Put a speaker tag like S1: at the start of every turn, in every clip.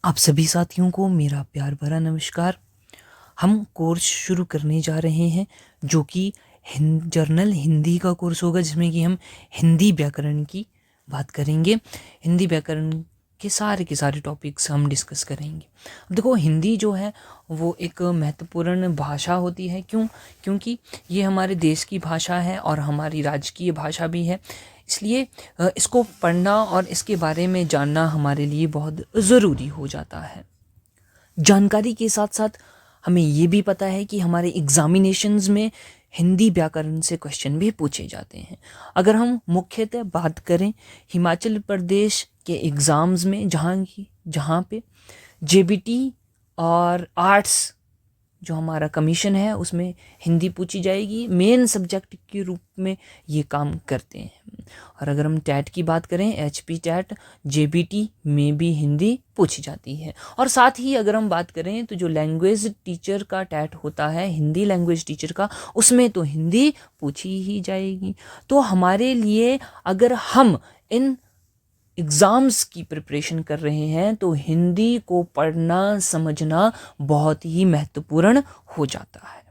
S1: आप सभी साथियों को मेरा प्यार भरा नमस्कार। हम कोर्स शुरू करने जा रहे हैं जो कि जर्नल हिंदी का कोर्स होगा, जिसमें कि हम हिंदी व्याकरण की बात करेंगे। हिंदी व्याकरण के सारे टॉपिक्स हम डिस्कस करेंगे। अब देखो, हिंदी जो है वो एक महत्वपूर्ण भाषा होती है। क्योंकि ये हमारे देश की भाषा है और हमारी राजकीय भाषा भी है। इसलिए इसको पढ़ना और इसके बारे में जानना हमारे लिए बहुत ज़रूरी हो जाता है। जानकारी के साथ साथ हमें ये भी पता है कि हमारे एग्जामिनेशंस में हिंदी व्याकरण से क्वेश्चन भी पूछे जाते हैं। अगर हम मुख्यतः बात करें हिमाचल प्रदेश के एग्ज़ाम्स में, जहाँ पे जेबीटी और आर्ट्स जो हमारा कमीशन है उसमें हिंदी पूछी जाएगी, मेन सब्जेक्ट के रूप में ये काम करते हैं। और अगर हम टैट की बात करें, एचपी टैट, जेबीटी में भी हिंदी पूछी जाती है। और साथ ही अगर हम बात करें तो जो लैंग्वेज टीचर का टैट होता है, हिंदी लैंग्वेज टीचर का, उसमें तो हिंदी पूछी ही जाएगी। तो हमारे लिए अगर हम इन एग्ज़ाम्स की प्रिपरेशन कर रहे हैं तो हिंदी को पढ़ना समझना बहुत ही महत्वपूर्ण हो जाता है।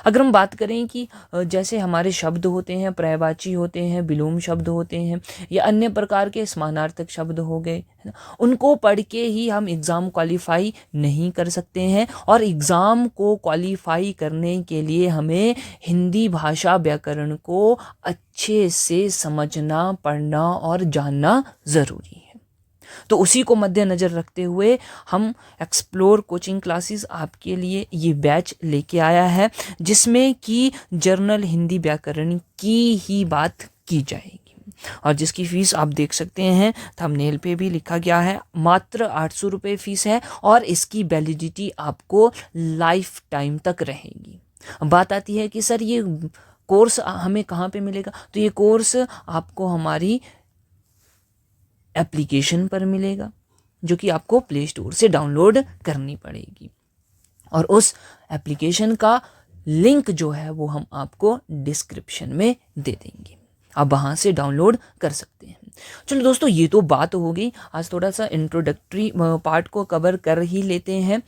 S1: अगर हम बात करें कि जैसे हमारे शब्द होते हैं, पर्यायवाची होते हैं, विलोम शब्द होते हैं, या अन्य प्रकार के समानार्थक शब्द हो गए, है ना, उनको पढ़ के ही हम एग्ज़ाम क्वालिफाई नहीं कर सकते हैं। और एग्ज़ाम को क्वालिफाई करने के लिए हमें हिंदी भाषा व्याकरण को अच्छे से समझना, पढ़ना और जानना ज़रूरी है। तो उसी को मद्देनज़र रखते हुए हम एक्सप्लोर कोचिंग क्लासेस आपके लिए ये बैच लेके आया है, जिसमें कि जर्नल हिंदी व्याकरण की ही बात की जाएगी। और जिसकी फ़ीस आप देख सकते हैं, थंबनेल पे भी लिखा गया है, मात्र 800 रुपये फ़ीस है। और इसकी वैलिडिटी आपको लाइफ टाइम तक रहेगी। बात आती है कि सर ये कोर्स हमें कहाँ पे मिलेगा? तो ये कोर्स आपको हमारी एप्लीकेशन पर मिलेगा, जो कि आपको प्ले स्टोर से डाउनलोड करनी पड़ेगी। और उस एप्लीकेशन का लिंक जो है वो हम आपको डिस्क्रिप्शन में दे देंगे, आप वहाँ से डाउनलोड कर सकते हैं। चलो दोस्तों, ये तो बात हो गई। आज थोड़ा सा इंट्रोडक्टरी पार्ट को कवर कर ही लेते हैं।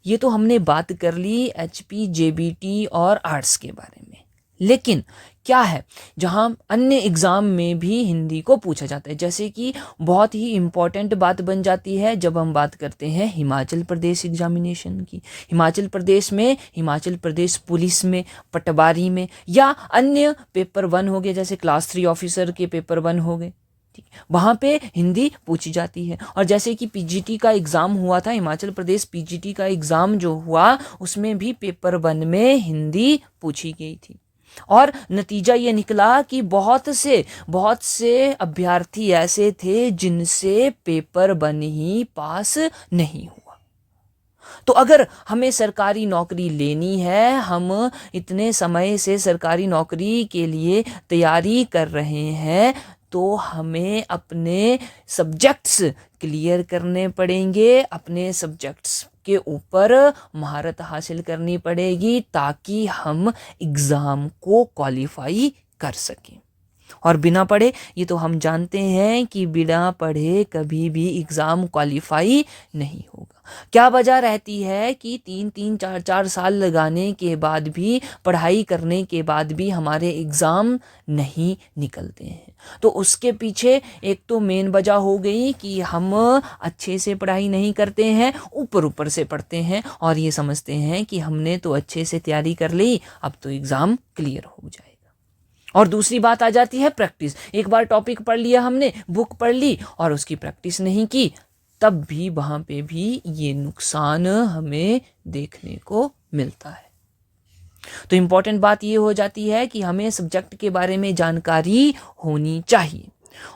S1: ये तो हमने बात कर ली एचपी, जेबीटी और आर्ट्स के बारे में। लेकिन क्या है, जहाँ अन्य एग्ज़ाम में भी हिंदी को पूछा जाता है, जैसे कि बहुत ही इम्पॉर्टेंट बात बन जाती है जब हम बात करते हैं हिमाचल प्रदेश एग्जामिनेशन की। हिमाचल प्रदेश में, हिमाचल प्रदेश पुलिस में, पटवारी में, या अन्य पेपर 1 हो गए, जैसे क्लास 3 ऑफिसर के पेपर 1 हो गए, ठीक, वहाँ पे हिंदी पूछी जाती है। और जैसे कि पीजीटी का एग्ज़ाम हुआ था, हिमाचल प्रदेश पीजीटी का एग्ज़ाम जो हुआ, उसमें भी पेपर 1 में हिंदी पूछी गई थी। और नतीजा ये निकला कि बहुत से अभ्यर्थी ऐसे थे जिनसे पेपर 1 ही पास नहीं हुआ। तो अगर हमें सरकारी नौकरी लेनी है, हम इतने समय से सरकारी नौकरी के लिए तैयारी कर रहे हैं, तो हमें अपने सब्जेक्ट्स क्लियर करने पड़ेंगे, अपने सब्जेक्ट्स के ऊपर महारत हासिल करनी पड़ेगी, ताकि हम एग्ज़ाम को क्वालिफाई कर सकें। और बिना पढ़े, ये तो हम जानते हैं कि बिना पढ़े कभी भी एग्ज़ाम क्वालिफाई नहीं होगा। क्या वजह रहती है कि 3-3, 4-4 साल लगाने के बाद भी, पढ़ाई करने के बाद भी हमारे एग्ज़ाम नहीं निकलते हैं? तो उसके पीछे एक तो मेन वजह हो गई कि हम अच्छे से पढ़ाई नहीं करते हैं, ऊपर ऊपर से पढ़ते हैं और ये समझते हैं कि हमने तो अच्छे से तैयारी कर ली, अब तो एग्ज़ाम क्लियर हो जाएगा। और दूसरी बात आ जाती है प्रैक्टिस। एक बार टॉपिक पढ़ लिया हमने, बुक पढ़ ली और उसकी प्रैक्टिस नहीं की, तब भी वहाँ पे भी ये नुकसान हमें देखने को मिलता है। तो इम्पॉर्टेंट बात ये हो जाती है कि हमें सब्जेक्ट के बारे में जानकारी होनी चाहिए।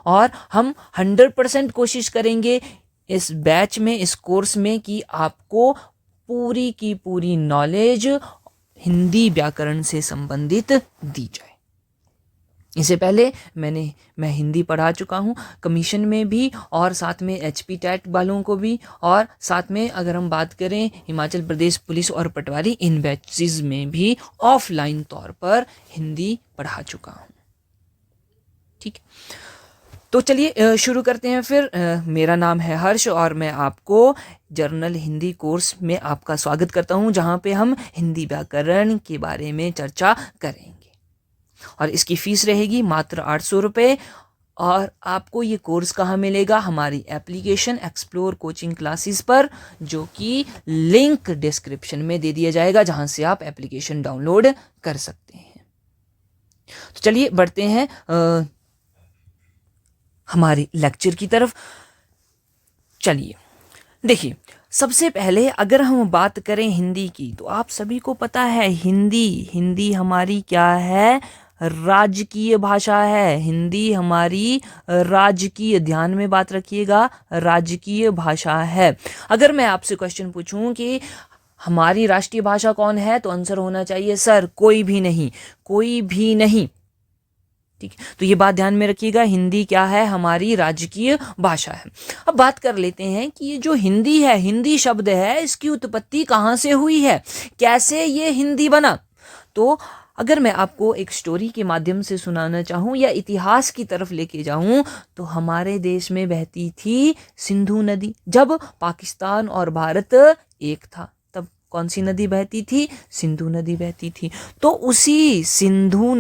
S1: और हम 100% कोशिश करेंगे इस बैच में, इस कोर्स में, कि आपको पूरी की पूरी नॉलेज हिंदी व्याकरण से संबंधित दी जाए। इससे पहले मैं हिंदी पढ़ा चुका हूँ, कमीशन में भी, और साथ में एचपी टैट वालों को भी, और साथ में अगर हम बात करें हिमाचल प्रदेश पुलिस और पटवारी, इन बैचेस में भी ऑफलाइन तौर पर हिंदी पढ़ा चुका हूँ। ठीक। तो चलिए शुरू करते हैं फिर। मेरा नाम है हर्ष और मैं आपको जर्नल हिंदी कोर्स में आपका स्वागत करता हूं, जहां पे हम हिंदी व्याकरण के बारे में चर्चा करेंगे। और इसकी फीस रहेगी मात्र 800 रुपये। और आपको ये कोर्स कहाँ मिलेगा? हमारी एप्लीकेशन एक्सप्लोर कोचिंग क्लासेस पर, जो कि लिंक डिस्क्रिप्शन में दे दिया जाएगा, जहां से आप एप्लीकेशन डाउनलोड कर सकते हैं। तो चलिए बढ़ते हैं हमारी लेक्चर की तरफ। चलिए देखिए, सबसे पहले अगर हम बात करें हिंदी की, तो आप सभी को पता है हिंदी हमारी क्या है? राजकीय भाषा है। हिंदी हमारी राजकीय, ध्यान में बात रखिएगा, राजकीय भाषा है। अगर मैं आपसे क्वेश्चन पूछूं कि हमारी राष्ट्रीय भाषा कौन है, तो आंसर होना चाहिए सर कोई भी नहीं, कोई भी नहीं। ठीक है, तो ये बात ध्यान में रखिएगा, हिंदी क्या है? हमारी राजकीय भाषा है। अब बात कर लेते हैं कि ये जो हिंदी है, हिंदी शब्द है, इसकी उत्पत्ति कहाँ से हुई है, कैसे ये हिंदी बना? तो अगर मैं आपको एक स्टोरी के माध्यम से सुनाना चाहूँ या इतिहास की तरफ लेके जाऊँ, तो हमारे देश में बहती थी सिंधु नदी। जब पाकिस्तान और भारत एक था, तब कौन सी नदी बहती थी? सिंधु नदी बहती थी। तो उसी सिंधु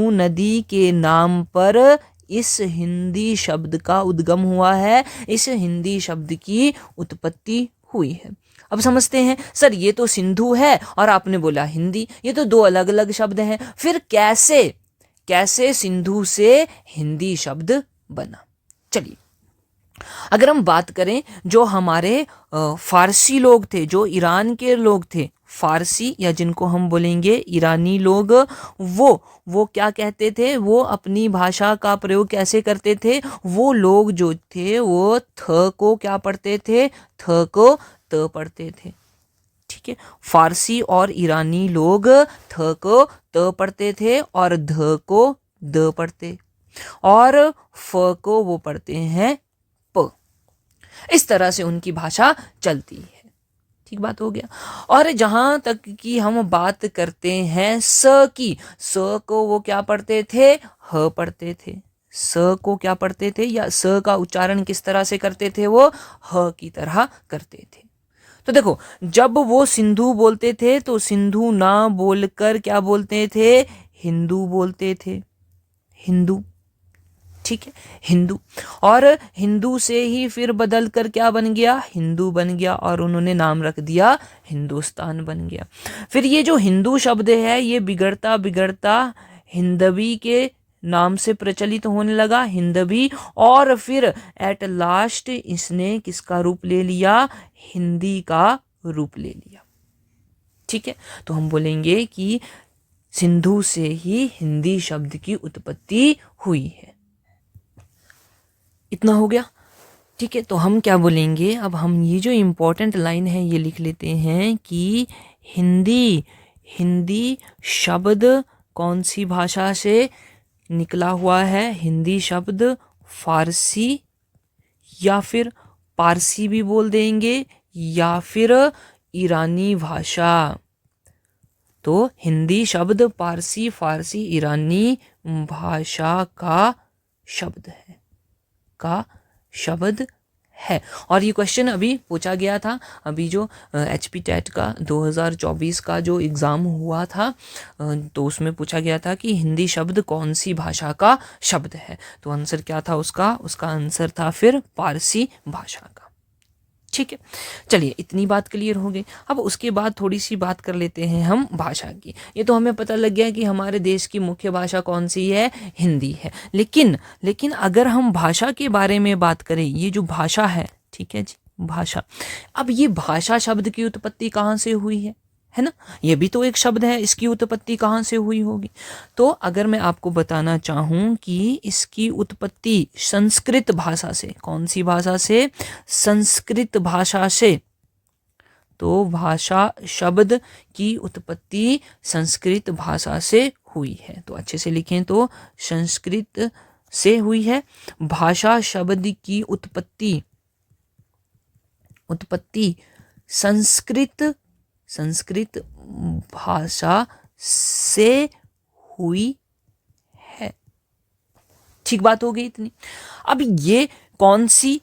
S1: नदी के नाम पर इस हिंदी शब्द का उद्गम हुआ है, इस हिंदी शब्द की उत्पत्ति हुई है। अब समझते हैं, सर ये तो सिंधु है और आपने बोला हिंदी, ये तो दो अलग अलग शब्द हैं, फिर कैसे सिंधु से हिंदी शब्द बना? चलिए, अगर हम बात करें, जो हमारे फारसी लोग थे, जो ईरान के लोग थे, फारसी या जिनको हम बोलेंगे ईरानी लोग, वो क्या कहते थे? वो अपनी भाषा का प्रयोग कैसे करते थे? वो लोग जो थे वो थ को क्या पढ़ते थे? थ को त पढ़ते थे। ठीक है, फारसी और ईरानी लोग थ को त पढ़ते थे और ध को द पढ़ते, और फ को वो पढ़ते हैं प। इस तरह से उनकी भाषा चलती है। ठीक बात हो गया। और जहां तक कि हम बात करते हैं स की, स को वो क्या पढ़ते थे? ह पढ़ते थे। स को क्या पढ़ते थे, या स का उच्चारण किस तरह से करते थे? वो ह की तरह करते थे। तो देखो, जब वो सिंधु बोलते थे तो सिंधु ना बोलकर क्या बोलते थे? हिंदू बोलते थे, हिंदू। ठीक है, हिंदू। और हिंदू से ही फिर बदल कर क्या बन गया? हिंदू बन गया, और उन्होंने नाम रख दिया हिंदुस्तान बन गया। फिर ये जो हिंदू शब्द है, ये बिगड़ता बिगड़ता हिंदवी के नाम से प्रचलित होने लगा, हिंदवी। और फिर एट लास्ट इसने किसका रूप ले लिया? हिंदी का रूप ले लिया। ठीक है, तो हम बोलेंगे कि सिंधु से ही हिंदी शब्द की उत्पत्ति हुई है। इतना हो गया। ठीक है, तो हम क्या बोलेंगे? अब हम ये जो इम्पोर्टेंट लाइन है ये लिख लेते हैं कि हिंदी शब्द कौन सी भाषा से निकला हुआ है? हिंदी शब्द फारसी, या फिर पारसी भी बोल देंगे, या फिर ईरानी भाषा। तो हिंदी शब्द पारसी, फारसी, ईरानी भाषा का शब्द है। और ये क्वेश्चन अभी पूछा गया था, अभी जो HP टेट का 2024 का जो एग्ज़ाम हुआ था, तो उसमें पूछा गया था कि हिंदी शब्द कौन सी भाषा का शब्द है। तो आंसर क्या था उसका आंसर था फिर पारसी भाषा का। ठीक है, चलिए इतनी बात क्लियर हो गई। अब उसके बाद थोड़ी सी बात कर लेते हैं हम भाषा की। ये तो हमें पता लग गया कि हमारे देश की मुख्य भाषा कौन सी है? हिंदी है। लेकिन अगर हम भाषा के बारे में बात करें, ये जो भाषा है, ठीक है जी, भाषा, अब ये भाषा शब्द की उत्पत्ति कहाँ से हुई है ना? ये भी तो एक शब्द है, इसकी उत्पत्ति कहाँ से हुई होगी? तो अगर मैं आपको बताना चाहूँ कि इसकी उत्पत्ति संस्कृत भाषा से, कौन सी भाषा से? संस्कृत भाषा से। तो भाषा शब्द की उत्पत्ति संस्कृत भाषा से हुई है। तो अच्छे से लिखें, तो संस्कृत से हुई है। भाषा शब्द की उत्पत्ति संस्कृत भाषा से हुई है। ठीक बात हो गई इतनी। अब ये कौन सी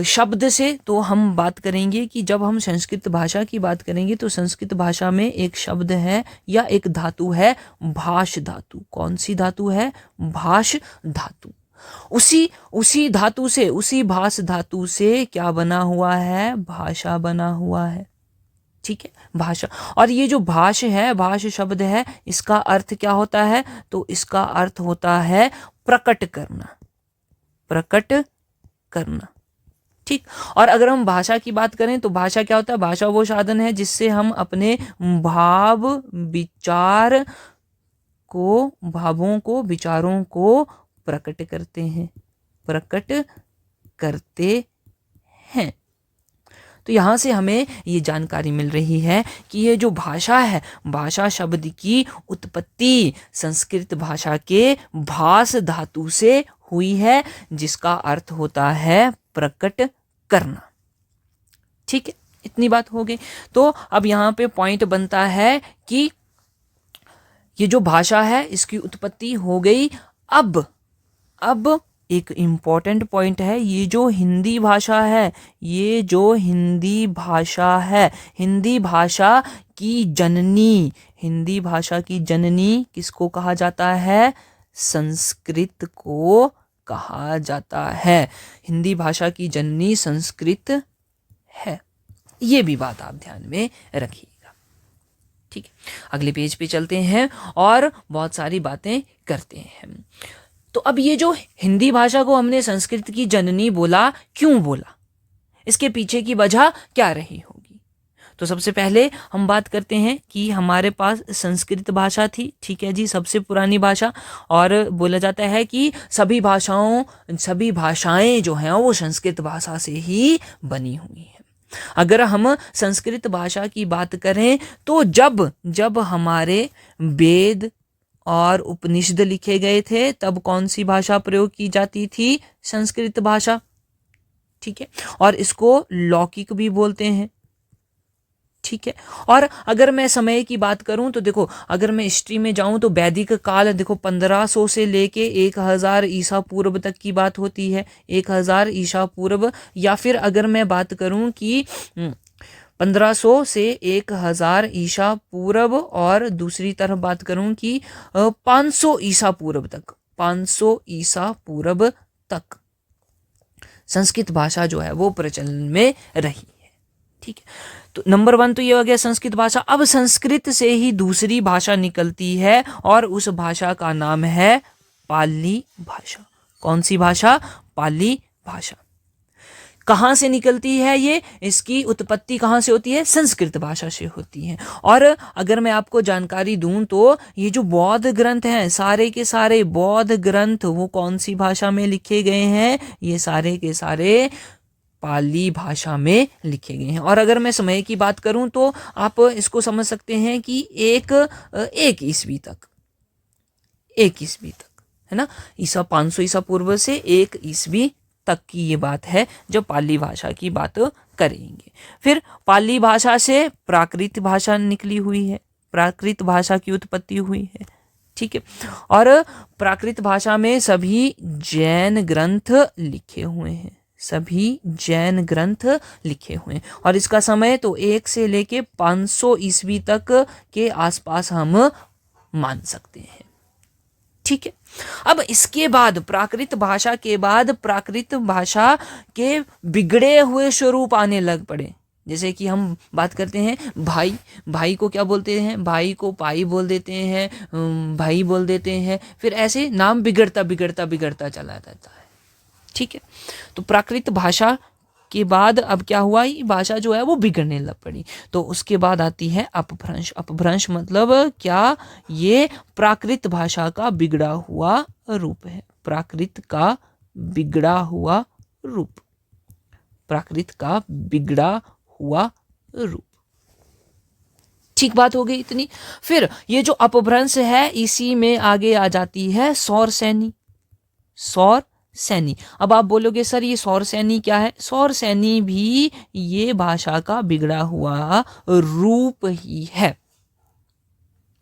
S1: शब्द से, तो हम बात करेंगे कि जब हम संस्कृत भाषा की बात करेंगे तो संस्कृत भाषा में एक शब्द है या एक धातु है भाष धातु। कौन सी धातु है? भाष धातु। उसी धातु से, उसी भाष धातु से क्या बना हुआ है? भाषा बना हुआ है। ठीक है, भाषा। और ये जो भाष है, भाष शब्द है, इसका अर्थ क्या होता है? तो इसका अर्थ होता है प्रकट करना, प्रकट करना। ठीक। और अगर हम भाषा की बात करें तो भाषा क्या होता है? भाषा वो साधन है जिससे हम अपने भाव विचार को, भावों को, विचारों को प्रकट करते हैं, प्रकट करते हैं। तो यहाँ से हमें ये जानकारी मिल रही है कि ये जो भाषा है, भाषा शब्द की उत्पत्ति संस्कृत भाषा के भास धातु से हुई है, जिसका अर्थ होता है प्रकट करना। ठीक है, इतनी बात हो गई। तो अब यहाँ पे पॉइंट बनता है कि ये जो भाषा है इसकी उत्पत्ति हो गई। अब एक इम्पॉर्टेंट पॉइंट है, ये जो हिंदी भाषा है, ये जो हिंदी भाषा है, हिंदी भाषा की जननी, हिंदी भाषा की जननी किसको कहा जाता है? संस्कृत को कहा जाता है। हिंदी भाषा की जननी संस्कृत है। ये भी बात आप ध्यान में रखिएगा। ठीक है, अगले पेज पे चलते हैं और बहुत सारी बातें करते हैं। तो अब ये जो हिंदी भाषा को हमने संस्कृत की जननी बोला, क्यों बोला? इसके पीछे की वजह क्या रही होगी? तो सबसे पहले हम बात करते हैं कि हमारे पास संस्कृत भाषा थी। ठीक है जी, सबसे पुरानी भाषा। और बोला जाता है कि सभी भाषाएं जो हैं वो संस्कृत भाषा से ही बनी हुई हैं। अगर हम संस्कृत भाषा की बात करें तो जब हमारे वेद और उपनिषद लिखे गए थे, तब कौन सी भाषा प्रयोग की जाती थी? संस्कृत भाषा। ठीक है, और इसको लौकिक भी बोलते हैं। ठीक है, और अगर मैं समय की बात करूं तो देखो, अगर मैं हिस्ट्री में जाऊं तो वैदिक काल देखो 1500 से लेके 1000 ईसा पूर्व तक की बात होती है। 1000 ईसा पूर्व, या फिर अगर मैं बात करूं कि 1500 से 1000 ईसा पूर्व, और दूसरी तरफ बात करूं कि 500 ईसा पूर्व तक, 500 ईसा पूर्व तक संस्कृत भाषा जो है वो प्रचलन में रही है। ठीक है, तो नंबर 1 तो ये हो गया संस्कृत भाषा। अब संस्कृत से ही दूसरी भाषा निकलती है और उस भाषा का नाम है पाली भाषा। कौन सी भाषा? पाली भाषा। कहाँ से निकलती है ये? इसकी उत्पत्ति कहाँ से होती है? संस्कृत भाषा से होती है। और अगर मैं आपको जानकारी दूं तो ये जो बौद्ध ग्रंथ हैं, सारे के सारे बौद्ध ग्रंथ वो कौन सी भाषा में लिखे गए हैं? ये सारे के सारे पाली भाषा में लिखे गए हैं। और अगर मैं समय की बात करूं तो आप इसको समझ सकते हैं कि एक ईस्वी तक, है ना, 500 ईसा पूर्व से 1 ईस्वी तक की ये बात है जब पाली भाषा की बात करेंगे। फिर पाली भाषा से प्राकृत भाषा निकली हुई है, प्राकृत भाषा की उत्पत्ति हुई है। ठीक है, और प्राकृत भाषा में सभी जैन ग्रंथ लिखे हुए हैं, सभी जैन ग्रंथ लिखे हुए हैं। और इसका समय तो 1 से लेके 500 ईस्वी तक के आसपास हम मान सकते हैं। ठीक है, अब इसके बाद प्राकृत भाषा के बाद प्राकृत भाषा के बिगड़े हुए स्वरूप आने लग पड़े। जैसे कि हम बात करते हैं भाई को क्या बोलते हैं? भाई को पाई बोल देते हैं, भाई बोल देते हैं। फिर ऐसे नाम बिगड़ता चला जाता है। ठीक है, तो प्राकृत भाषा के बाद अब क्या हुआ? ये भाषा जो है वो बिगड़ने लग पड़ी। तो उसके बाद आती है अपभ्रंश। अपभ्रंश मतलब क्या? ये प्राकृत भाषा का बिगड़ा हुआ रूप है, प्राकृत का बिगड़ा हुआ रूप, प्राकृत का बिगड़ा हुआ रूप। ठीक बात हो गई इतनी। फिर ये जो अपभ्रंश है इसी में आगे आ जाती है सौर सैनी। सौर सैनी। अब आप बोलोगे सर ये सौर सैनी क्या है? सौर सैनी भी ये भाषा का बिगड़ा हुआ रूप ही है।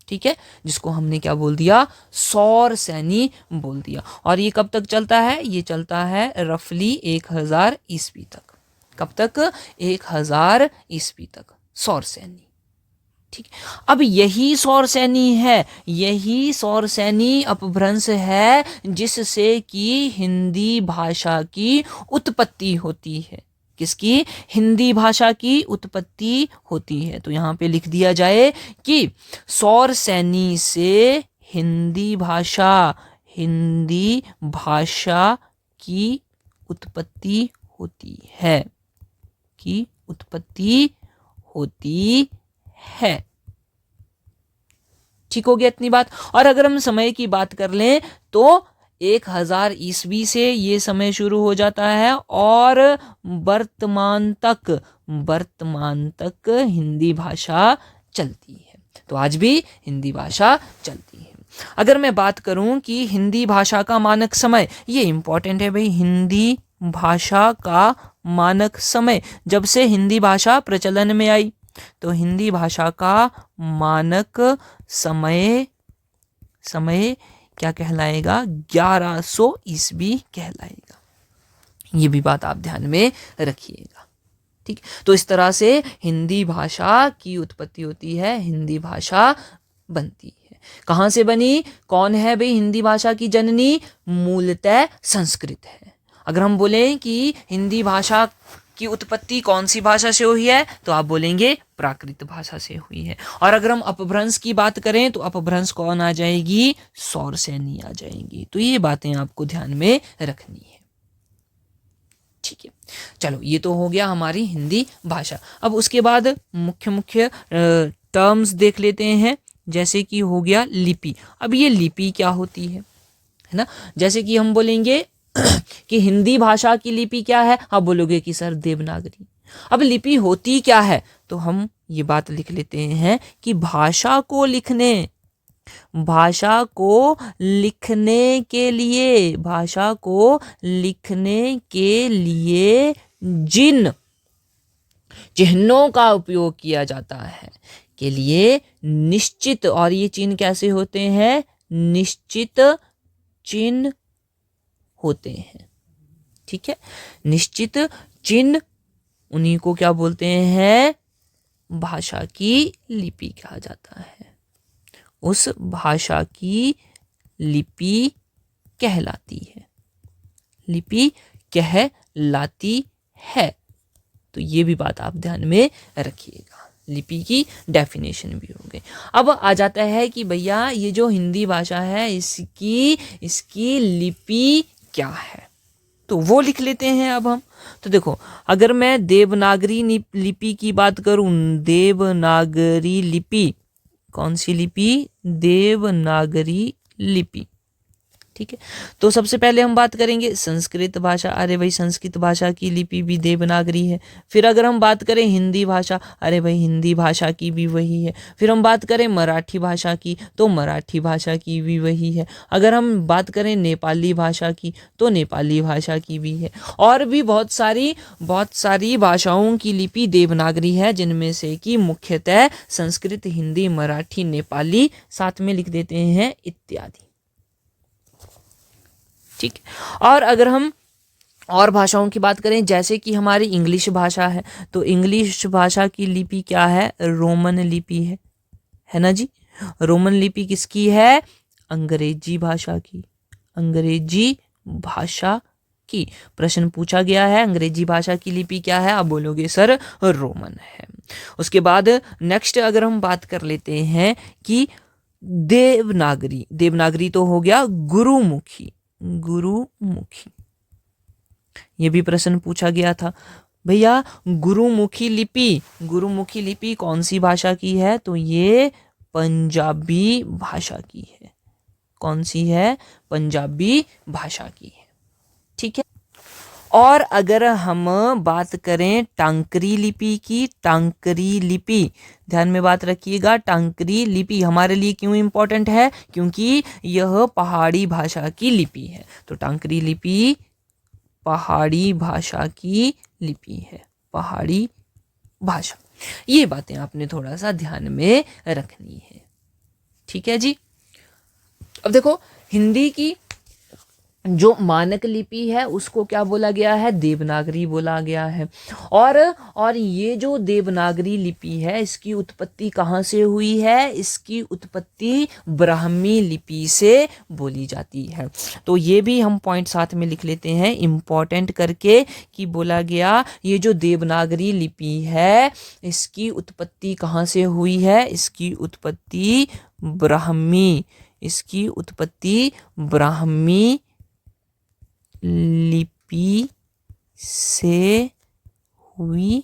S1: ठीक है, जिसको हमने क्या बोल दिया, सौर सैनी बोल दिया। और ये कब तक चलता है, ये चलता है रफली 1000 ईस्वी तक। कब तक, 1000 ईस्वी तक सौर सैनी। ठीक, अब यही सौर सैनी है, यही सौर सैनी अपभ्रंश है जिससे कि हिंदी भाषा की उत्पत्ति होती है। किसकी, हिंदी भाषा की उत्पत्ति होती है। तो यहां पे लिख दिया जाए कि सौर सैनी से हिंदी भाषा की उत्पत्ति होती है, की उत्पत्ति होती है। ठीक हो गया इतनी बात। और अगर हम समय की बात कर लें तो 1000 ईस्वी से ये समय शुरू हो जाता है और वर्तमान तक हिंदी भाषा चलती है। तो आज भी हिंदी भाषा चलती है। अगर मैं बात करूं कि हिंदी भाषा का मानक समय, ये इंपॉर्टेंट है भाई, हिंदी भाषा का मानक समय, जब से हिंदी भाषा प्रचलन में आई तो हिंदी भाषा का मानक समय क्या कहलाएगा, 1100 ईस्वी कहलाएगा। ये भी बात आप ध्यान में रखिएगा। ठीक, तो इस तरह से हिंदी भाषा की उत्पत्ति होती है, हिंदी भाषा बनती है। कहां से बनी, कौन है भाई हिंदी भाषा की जननी, मूलतः संस्कृत है। अगर हम बोलें कि हिंदी भाषा की उत्पत्ति कौन सी भाषा से हुई है, तो आप बोलेंगे प्राकृत भाषा से हुई है। और अगर हम अपभ्रंश की बात करें तो अपभ्रंश कौन आ जाएगी, सौर सैनी आ जाएगी। तो ये बातें आपको ध्यान में रखनी है। ठीक है, चलो ये तो हो गया हमारी हिंदी भाषा। अब उसके बाद मुख्य टर्म्स देख लेते हैं, जैसे कि हो गया लिपि। अब ये लिपि क्या होती है ना, जैसे कि हम बोलेंगे कि हिंदी भाषा की लिपि क्या है, आप बोलोगे कि सर देवनागरी। अब लिपि होती क्या है, तो हम ये बात लिख लेते हैं कि भाषा को लिखने के लिए जिन चिन्हों का उपयोग किया जाता है के लिए निश्चित, और ये चिन्ह कैसे होते हैं, निश्चित चिन्ह होते हैं। ठीक है, निश्चित चिन्ह, उन्हीं को क्या बोलते हैं, भाषा की लिपि कहा जाता है। उस भाषा की लिपि कहलाती है, लिपि कहलाती है। तो ये भी बात आप ध्यान में रखिएगा। लिपि की डेफिनेशन भी हो गई। अब आ जाता है कि भैया ये जो हिंदी भाषा है इसकी लिपि क्या है, तो वो लिख लेते हैं अब हम। तो देखो, अगर मैं देवनागरी लिपि की बात करूं, देवनागरी लिपि, कौन सी लिपि, देवनागरी लिपि। ठीक है, तो सबसे पहले हम बात करेंगे संस्कृत भाषा। अरे भाई संस्कृत भाषा की लिपि भी देवनागरी है। फिर अगर हम बात करें हिंदी भाषा, अरे भाई हिंदी भाषा की भी वही है। फिर हम बात करें मराठी भाषा की, तो मराठी भाषा की भी वही है। अगर हम बात करें नेपाली भाषा की, तो नेपाली भाषा की भी है। और भी बहुत सारी भाषाओं की लिपि देवनागरी है, जिनमें से कि मुख्यतः संस्कृत, हिंदी, मराठी, नेपाली, साथ में लिख देते हैं इत्यादि। ठीक, और अगर हम और भाषाओं की बात करें, जैसे कि हमारी इंग्लिश भाषा है, तो इंग्लिश भाषा की लिपि क्या है, रोमन लिपि है ना जी। रोमन लिपि किसकी है, अंग्रेजी भाषा की, अंग्रेजी भाषा की। प्रश्न पूछा गया है अंग्रेजी भाषा की लिपि क्या है, आप बोलोगे सर रोमन है। उसके बाद नेक्स्ट अगर हम बात कर लेते हैं कि देवनागरी, देवनागरी तो हो गया गुरुमुखी, गुरुमुखी। ये भी प्रश्न पूछा गया था भैया, गुरुमुखी लिपि कौन सी भाषा की है, तो ये पंजाबी भाषा की है। कौन सी है, पंजाबी भाषा की है। ठीक है, और अगर हम बात करें टांकरी लिपि की, टांकरी लिपि, ध्यान में बात रखिएगा, टांकरी लिपि हमारे लिए क्यों इंपॉर्टेंट है, क्योंकि यह पहाड़ी भाषा की लिपि है। तो टांकरी लिपि पहाड़ी भाषा की लिपि है, पहाड़ी भाषा। ये बातें आपने थोड़ा सा ध्यान में रखनी है। ठीक है जी। अब देखो हिंदी की जो मानक लिपि है उसको क्या बोला गया है, देवनागरी बोला गया है। और ये जो देवनागरी लिपि है इसकी उत्पत्ति कहाँ से हुई है, इसकी उत्पत्ति ब्राह्मी लिपि से बोली जाती है। तो ये भी हम पॉइंट साथ में लिख लेते हैं इम्पोर्टेंट करके कि बोला गया ये जो देवनागरी लिपि है इसकी उत्पत्ति कहाँ से हुई है, इसकी उत्पत्ति ब्राह्मी लिपि से हुई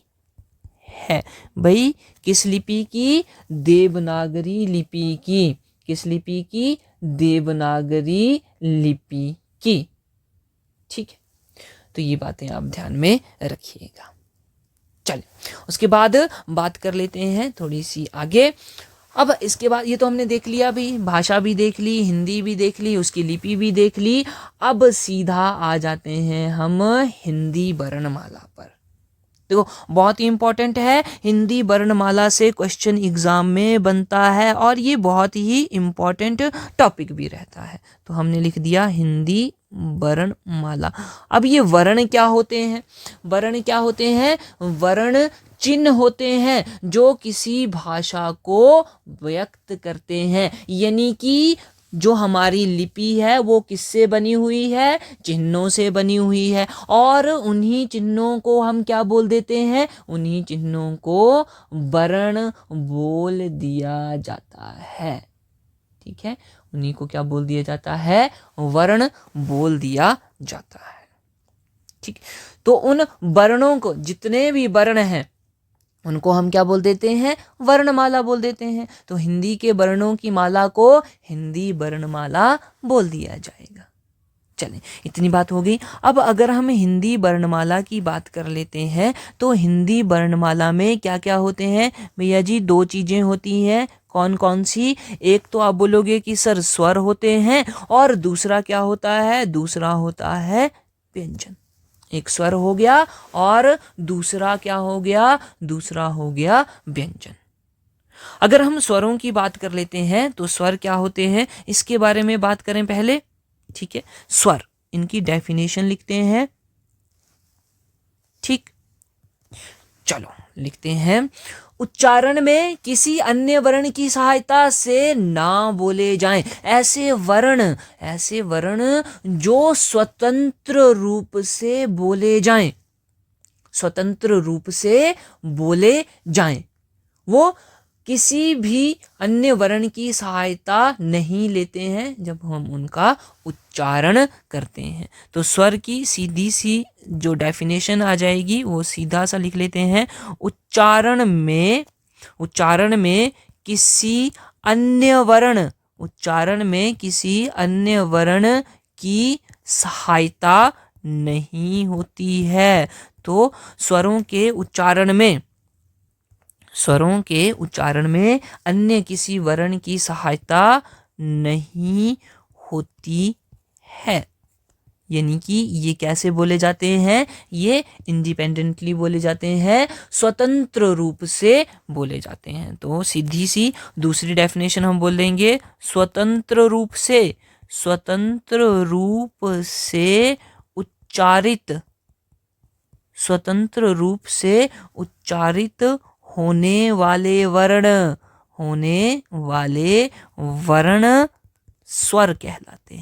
S1: है। भाई किस लिपि की, देवनागरी लिपि की। किस लिपि की, देवनागरी लिपि की। ठीक है, तो ये बातें आप ध्यान में रखिएगा। चलिए उसके बाद बात कर लेते हैं थोड़ी सी आगे। अब इसके बाद ये तो हमने देख लिया भाई, भाषा भी देख ली, हिंदी भी देख ली, उसकी लिपि भी देख ली। अब सीधा आ जाते हैं हम हिंदी वर्णमाला पर। देखो बहुत ही इंपॉर्टेंट है, हिंदी वर्णमाला से क्वेश्चन एग्जाम में बनता है और ये बहुत ही इंपॉर्टेंट टॉपिक भी रहता है। तो हमने लिख दिया हिंदी वर्णमाला। अब ये वर्ण क्या होते हैं, वर्ण क्या होते हैं, वर्ण चिन्ह होते हैं जो किसी भाषा को व्यक्त करते हैं। यानी कि जो हमारी लिपि है वो किससे बनी हुई है, चिन्हों से बनी हुई है। और उन्हीं चिन्हों को हम क्या बोल देते हैं, उन्हीं चिन्हों को वर्ण बोल दिया जाता है। ठीक है, उन्हीं को क्या बोल दिया जाता है, वर्ण बोल दिया जाता है। ठीक, तो उन वर्णों को, जितने भी वर्ण हैं उनको हम क्या बोल देते हैं, वर्णमाला बोल देते हैं। तो हिंदी के वर्णों की माला को हिंदी वर्णमाला बोल दिया जाएगा। चलें, इतनी बात हो गई। अब अगर हम हिंदी वर्णमाला की बात कर लेते हैं तो हिंदी वर्णमाला में क्या क्या होते हैं भैया जी, दो चीजें होती हैं। कौन कौन सी, एक तो आप बोलोगे कि सर स्वर होते हैं, और दूसरा क्या होता है, दूसरा होता है व्यंजन। एक स्वर हो गया और दूसरा क्या हो गया, दूसरा हो गया व्यंजन। अगर हम स्वरों की बात कर लेते हैं तो स्वर क्या होते हैं इसके बारे में बात करें पहले। ठीक है, स्वर, इनकी डेफिनेशन लिखते हैं। ठीक, चलो लिखते हैं। उच्चारण में किसी अन्य वर्ण की सहायता से ना बोले जाएं ऐसे वर्ण जो स्वतंत्र रूप से बोले जाएं, स्वतंत्र रूप से बोले जाएं, वो किसी भी अन्य वर्ण की सहायता नहीं लेते हैं जब हम उनका उच्चारण करते हैं। तो स्वर की सीधी सी जो डेफिनेशन आ जाएगी वो सीधा सा लिख लेते हैं। उच्चारण में किसी अन्य वर्ण की सहायता नहीं होती है। तो स्वरों के उच्चारण में अन्य किसी वर्ण की सहायता नहीं होती है। यानी कि ये कैसे बोले जाते हैं, ये इंडिपेंडेंटली बोले जाते हैं, स्वतंत्र रूप से बोले जाते हैं। तो सीधी सी दूसरी डेफिनेशन हम बोल देंगे, स्वतंत्र रूप से उच्चारित होने वाले वर्ण स्वर कहलाते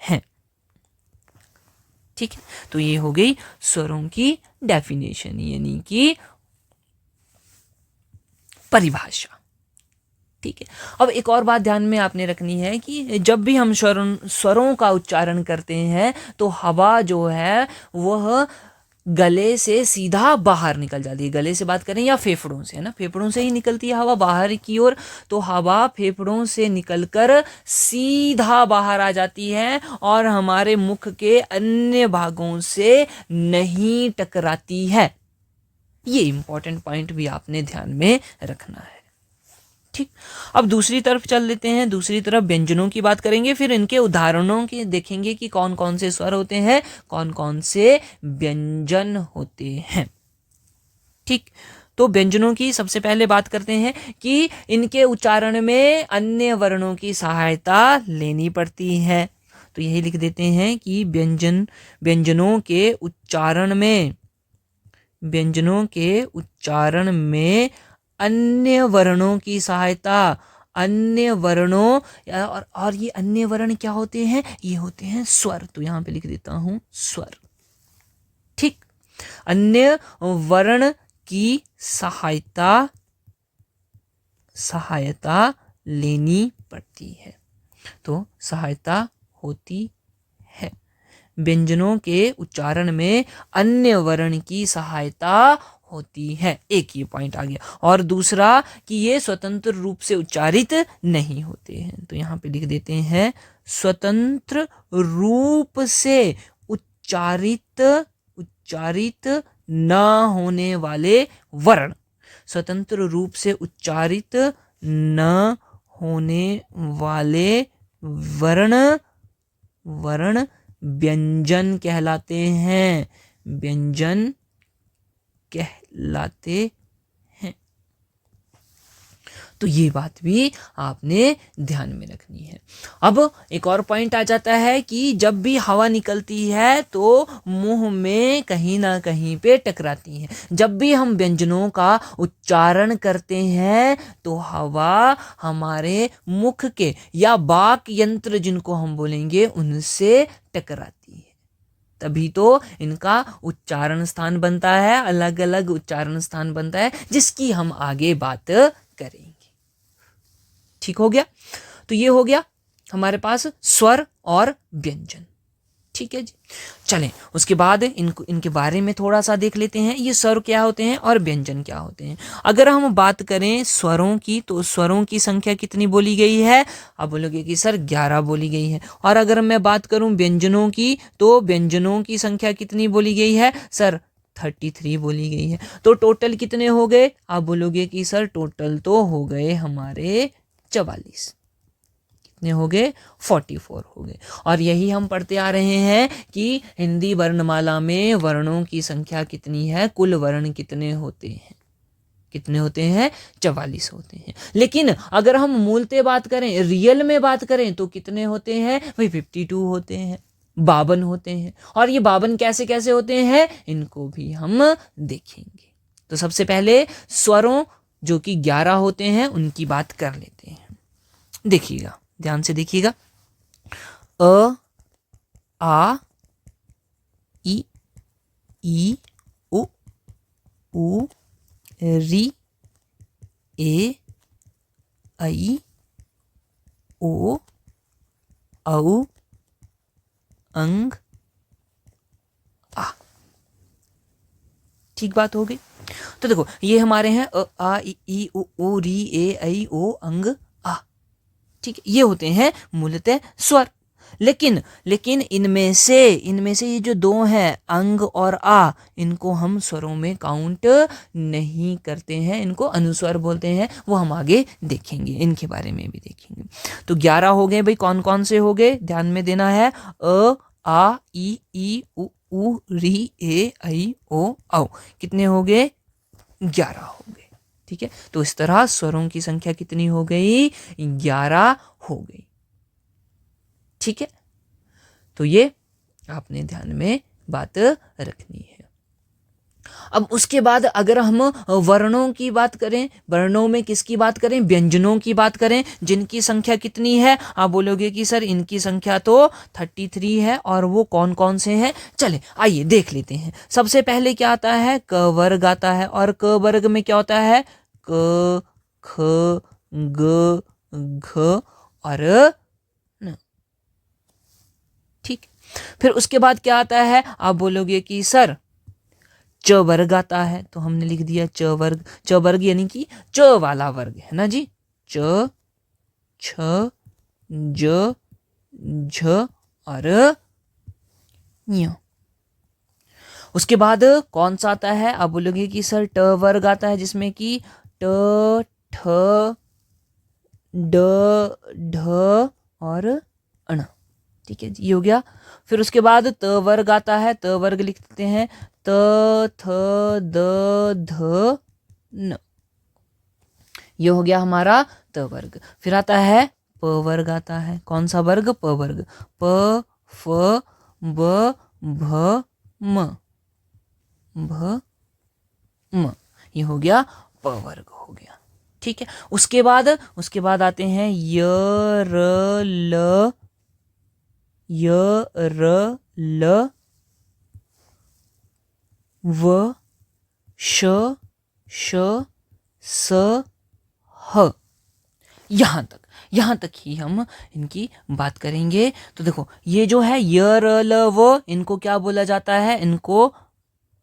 S1: हैं। ठीक है, तो ये हो गई स्वरों की डेफिनेशन यानी कि परिभाषा। ठीक है, अब एक और बात ध्यान में आपने रखनी है कि जब भी हम स्वरों का उच्चारण करते हैं तो हवा जो है वह गले से सीधा बाहर निकल जाती है। गले से बात करें या फेफड़ों से, है ना, फेफड़ों से ही निकलती है हवा बाहर की ओर। तो हवा फेफड़ों से निकलकर सीधा बाहर आ जाती है और हमारे मुख के अन्य भागों से नहीं टकराती है। ये इंपॉर्टेंट पॉइंट भी आपने ध्यान में रखना है। ठीक, अब दूसरी तरफ चल लेते हैं। दूसरी तरफ व्यंजनों की बात करेंगे, फिर इनके उदाहरणों के देखेंगे कि कौन कौन से स्वर होते हैं, कौन कौन से व्यंजन होते हैं। ठीक, तो व्यंजनों की सबसे पहले बात करते हैं कि इनके उच्चारण में अन्य वर्णों की सहायता लेनी पड़ती है। तो यही लिख देते हैं कि व्यंजनों के उच्चारण में अन्य वर्णों की सहायता, अन्य वर्णों और ये अन्य वर्ण क्या होते हैं? ये होते हैं स्वर। तो यहां पे लिख देता हूं स्वर। ठीक, अन्य वर्ण की सहायता लेनी पड़ती है। तो सहायता होती है। व्यंजनों के उच्चारण में अन्य वर्ण की सहायता होती है। एक ये पॉइंट आ गया। और दूसरा कि ये स्वतंत्र रूप से उच्चारित नहीं होते हैं। तो यहां पे लिख देते हैं स्वतंत्र रूप से उच्चारित न होने वाले वर्ण, स्वतंत्र रूप से उच्चारित न होने वाले वर्ण व्यंजन कहलाते हैं। व्यंजन कहलाते हैं। तो ये बात भी आपने ध्यान में रखनी है। अब एक और पॉइंट आ जाता है कि जब भी हवा निकलती है तो मुंह में कहीं ना कहीं पे टकराती है। जब भी हम व्यंजनों का उच्चारण करते हैं तो हवा हमारे मुख के या वाक यंत्र जिनको हम बोलेंगे उनसे टकराती है। तभी तो इनका उच्चारण स्थान बनता है, अलग अलग उच्चारण स्थान बनता है, जिसकी हम आगे बात करेंगे। ठीक हो गया। तो ये हो गया हमारे पास स्वर और व्यंजन। ठीक है जी। चलें उसके बाद इनके बारे में थोड़ा सा देख लेते हैं। ये स्वर क्या होते हैं और व्यंजन क्या होते हैं। अगर हम बात करें स्वरों की तो स्वरों की संख्या कितनी बोली गई है? अब बोलोगे कि सर 11 बोली गई है। और अगर मैं बात करूं व्यंजनों की तो व्यंजनों की संख्या कितनी बोली गई है? सर 33 बोली गई है। तो टोटल कितने हो गए? आप बोलोगे कि सर टोटल तो हो गए हमारे 44। कितने हो गए? 44 हो गए। और यही हम पढ़ते आ रहे हैं कि हिंदी वर्णमाला में वर्णों की संख्या कितनी है, कुल वर्ण कितने होते हैं? कितने होते हैं? 44 होते हैं। लेकिन अगर हम मूलतः बात करें, रियल में बात करें तो कितने होते हैं? भाई 52 होते हैं, 52 होते हैं। और ये 52 कैसे कैसे होते हैं इनको भी हम देखेंगे। तो सबसे पहले स्वरों जो कि 11 होते हैं उनकी बात कर लेते हैं। देखिएगा, ध्यान से देखिएगा। अ, आ, इ, ई, उ, री, ए, ऐ, ओ, औ, अंग, आ। ठीक बात हो गई। तो देखो ये हमारे हैं अ, आ, इ, ई, उ, री, ए, ऐ, ओ, अंग, आ। ठीक, ये होते हैं मूलतः स्वर। लेकिन इनमें से ये जो दो हैं अंग और आ, इनको हम स्वरों में काउंट नहीं करते हैं, इनको अनुस्वर बोलते हैं। वो हम आगे देखेंगे, इनके बारे में भी देखेंगे। तो 11 हो गए भाई। कौन कौन से हो गए? ध्यान में देना है। अ, आ, ई, उ, री, ए, ऐ, ओ, औ। कितने हो गए? 11 हो गए। ठीक है। तो इस तरह स्वरों की संख्या कितनी हो गई? 11 हो गई। ठीक है। तो ये आपने ध्यान में बात रखनी है। अब उसके बाद अगर हम वर्णों की बात करें, वर्णों में किसकी बात करें? व्यंजनों की बात करें, जिनकी संख्या कितनी है? आप बोलोगे कि सर इनकी संख्या तो 33 है। और वो कौन कौन से हैं? चले आइए देख लेते हैं। सबसे पहले क्या आता है? क वर्ग आता है। और क वर्ग में क्या होता है? क, ख, ग, घ और न। ठीक। फिर उसके बाद क्या आता है? आप बोलोगे कि सर च वर्ग आता है। तो हमने लिख दिया च वर्ग। च वर्ग यानी कि च वाला वर्ग है ना जी। च, छ, ज, झ और ञ। उसके बाद कौन सा आता है? आप बोलोगे कि सर ट वर्ग आता है, जिसमें कि ट, ठ, ड, ढ और अण। ठीक है जी, ये हो गया। फिर उसके बाद त वर्ग आता है। त वर्ग लिखते हैं त, थ, द, ध, न। ये हो गया हमारा त वर्ग। फिर आता है प वर्ग आता है। कौन सा वर्ग? प वर्ग। प फ ब भ म, भ म, ये हो गया प वर्ग हो गया। ठीक है, उसके बाद आते हैं य र ल, य र ल, व श श स ह। यहां तक ही हम इनकी बात करेंगे। तो देखो, ये जो है य र ल व, इनको क्या बोला जाता है? इनको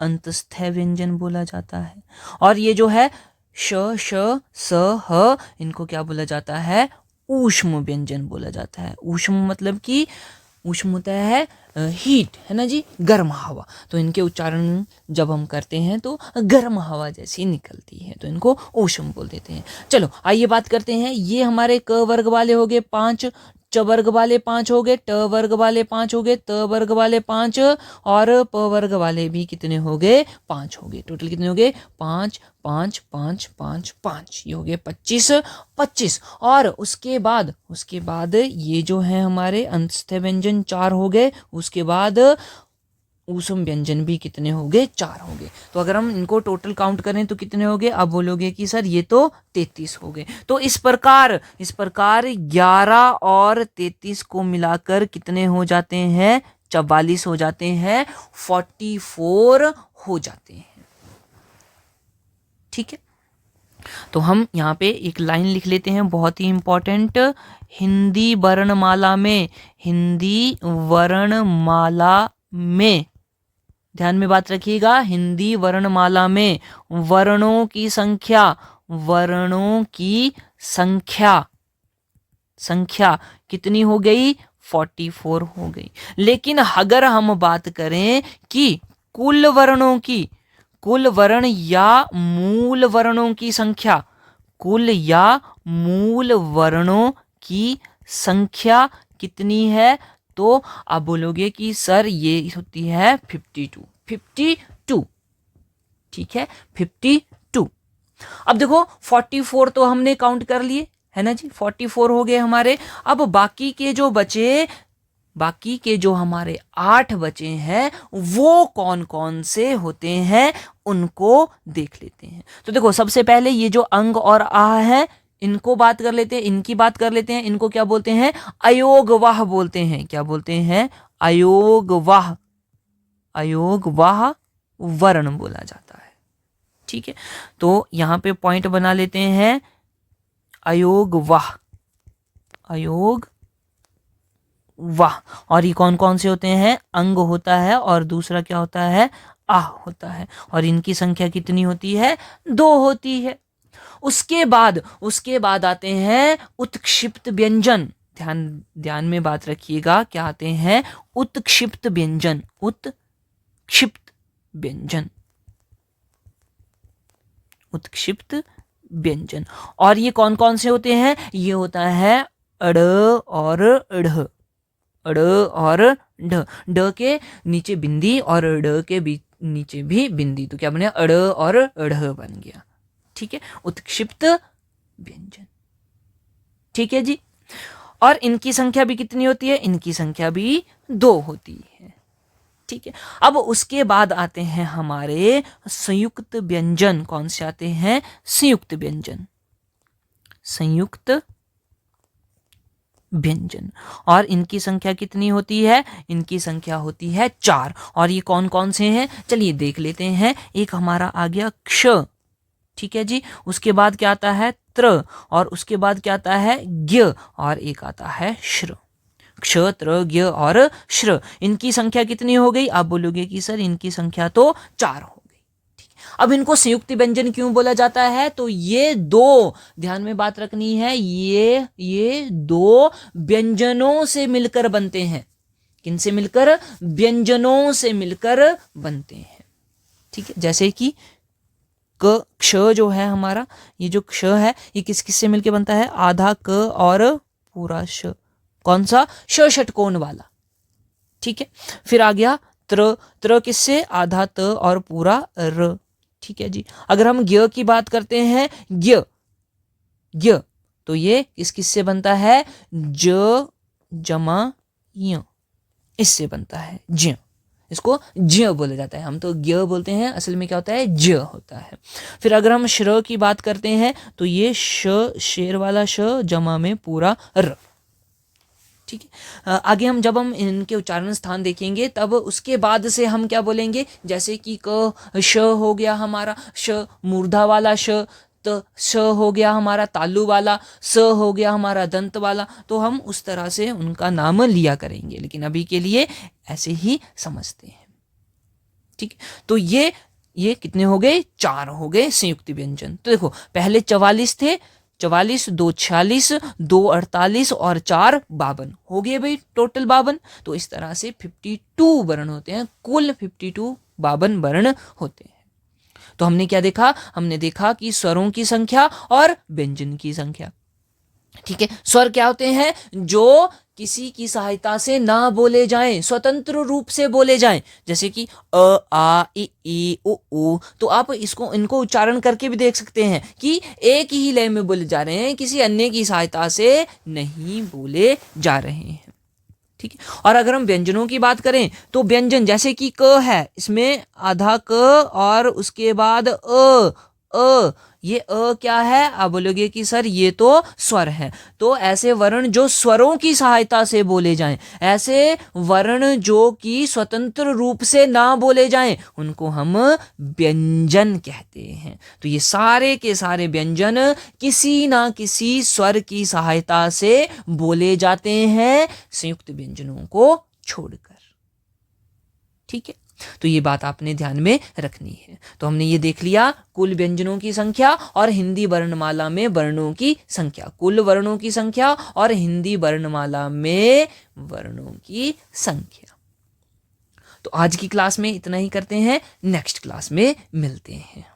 S1: अंतस्थ व्यंजन बोला जाता है। और ये जो है श श स ह, इनको क्या बोला जाता है? ऊष्म व्यंजन बोला जाता है। ऊष्म मतलब कि ऊष्म होता है हीट, है ना जी, गर्म हवा। तो इनके उच्चारण जब हम करते हैं तो गर्म हवा जैसी निकलती है, तो इनको ऊष्म बोल देते हैं। चलो आइए बात करते हैं। ये हमारे क वर्ग वाले हो गए 5, च वर्ग वाले 5 हो गए, ट वर्ग वाले 5 हो गए, त वर्ग वाले 5, और प वर्ग वाले भी कितने हो गए? 5 हो गए। टोटल कितने हो गए? 5 5 5 5 5, ये हो गए 25। और उसके बाद ये जो है हमारे अंतस्थ व्यंजन 4 हो गए। उसके बाद ऊष्म व्यंजन भी कितने हो गए? 4 हो गए। तो अगर हम इनको टोटल काउंट करें तो कितने हो गए? अब बोलोगे कि सर ये तो 33 हो गए। तो इस प्रकार 11 और 33 को मिलाकर कितने हो जाते हैं? 44 हो जाते हैं, 44 हो जाते हैं। ठीक है, तो हम यहाँ पे एक लाइन लिख लेते हैं, बहुत ही इंपॉर्टेंट। हिंदी वर्णमाला में ध्यान में बात रखिएगा, हिंदी वर्णमाला में वर्णों की संख्या कितनी हो गई? 44 हो गई। लेकिन अगर हम बात करें कि कुल वर्ण या मूल वर्णों की संख्या कितनी है, तो आप बोलोगे कि सर ये होती है 52। ठीक है, 52। अब देखो 44 तो हमने काउंट कर लिए, है ना जी, 44 हो गए हमारे। अब बाकी के जो हमारे 8 बचे हैं, वो कौन कौन से होते हैं, उनको देख लेते हैं। तो देखो, सबसे पहले ये जो अंग और आह है, इनकी बात कर लेते हैं। इनको क्या बोलते हैं? अयोगवाह बोलते हैं। क्या बोलते हैं? अयोगवाह वर्ण बोला जाता है। ठीक है, तो यहां पे पॉइंट बना लेते हैं, अयोगवाह। और ये कौन कौन से होते हैं? अंग होता है, और दूसरा क्या होता है? आह होता है। और इनकी संख्या कितनी होती है? 2 होती है। उसके बाद आते हैं उत्क्षिप्त व्यंजन। ध्यान में बात रखिएगा, क्या आते हैं? उत्क्षिप्त व्यंजन। और ये कौन कौन से होते हैं? ये होता है अड़ और ढ के नीचे बिंदी, और ड के नीचे भी बिंदी, तो क्या बने? अड़ और ढ़ बन गया। ठीक है, उत्क्षिप्त व्यंजन। ठीक है जी, और इनकी संख्या भी कितनी होती है? इनकी संख्या भी 2 होती है। ठीक है, अब उसके बाद आते हैं हमारे संयुक्त व्यंजन। कौन से आते हैं? संयुक्त व्यंजन। और इनकी संख्या कितनी होती है? इनकी संख्या होती है 4। और ये कौन कौन से हैं? चलिए देख लेते हैं। एक हमारा आ गया क्ष, ठीक है जी। उसके बाद क्या आता है? त्र, और उसके बाद क्या आता है? ज्ञ, और एक आता है श्र। क्ष, त्र, ज्ञ और श्र, इनकी संख्या कितनी हो गई? आप बोलोगे कि सर इनकी संख्या तो 4 हो गई। अब इनको संयुक्त व्यंजन क्यों बोला जाता है? तो ये 2, ध्यान में बात रखनी है, ये 2 व्यंजनों से मिलकर बनते हैं। किनसे मिलकर? व्यंजनों से मिलकर बनते हैं। ठीक है, जैसे कि क्ष जो है हमारा, ये जो क्ष है, ये किस किस से मिलकर बनता है? आधा क और पूरा श। कौन सा? श षटकोण वाला। ठीक है, फिर आ गया त्र किससे? आधा त और पूरा र। ठीक है जी। अगर हम ज्ञ की बात करते हैं, ज्ञ ज्ञ, तो ये किस किस से बनता है, ज जमा य, इससे बनता है ज्ञ। इसको ज्ञ बोला जाता है, हम तो ज्ञ बोलते हैं, असल में क्या होता है, ज होता है। फिर अगर हम श्र की बात करते हैं तो ये श, शेर वाला श जमा में पूरा र, ठीक है। आगे हम जब हम इनके उच्चारण स्थान देखेंगे तब उसके बाद से हम क्या बोलेंगे, जैसे कि क श हो गया हमारा श मूर्धा वाला श, त श हो गया हमारा तालु वाला, स हो गया हमारा दंत वाला, तो हम उस तरह से उनका नाम लिया करेंगे, लेकिन अभी के लिए ऐसे ही समझते हैं, ठीक। तो ये कितने हो गए, 4 हो गए संयुक्त व्यंजन। तो देखो पहले 44 थे, 44, 2 46, 2 48 और 4 52 हो गए भाई, टोटल 52। तो इस तरह से 52 वर्ण होते हैं, कुल 52 52 वर्ण होते हैं। तो हमने क्या देखा, हमने देखा कि स्वरों की संख्या और व्यंजन की संख्या, ठीक है। स्वर क्या होते हैं, जो किसी की सहायता से ना बोले जाएं, स्वतंत्र रूप से बोले जाएं, जैसे कि अ आ इ ई उ ऊ। तो आप इनको उच्चारण करके भी देख सकते हैं कि एक ही लय में बोले जा रहे हैं, किसी अन्य की सहायता से नहीं बोले जा रहे हैं, ठीक है। और अगर हम व्यंजनों की बात करें तो व्यंजन जैसे कि क है, इसमें आधा क और उसके बाद अ, ये अ क्या है, आप बोलोगे कि सर ये तो स्वर है। तो ऐसे वर्ण जो स्वरों की सहायता से बोले जाएं, ऐसे वर्ण जो कि स्वतंत्र रूप से ना बोले जाएं, उनको हम व्यंजन कहते हैं। तो ये सारे के सारे व्यंजन किसी ना किसी स्वर की सहायता से बोले जाते हैं, संयुक्त व्यंजनों को छोड़कर, ठीक है। तो ये बात आपने ध्यान में रखनी है। तो हमने ये देख लिया कुल व्यंजनों की संख्या और हिंदी वर्णमाला में वर्णों की संख्या, कुल वर्णों की संख्या और हिंदी वर्णमाला में वर्णों की संख्या। तो आज की क्लास में इतना ही करते हैं, नेक्स्ट क्लास में मिलते हैं।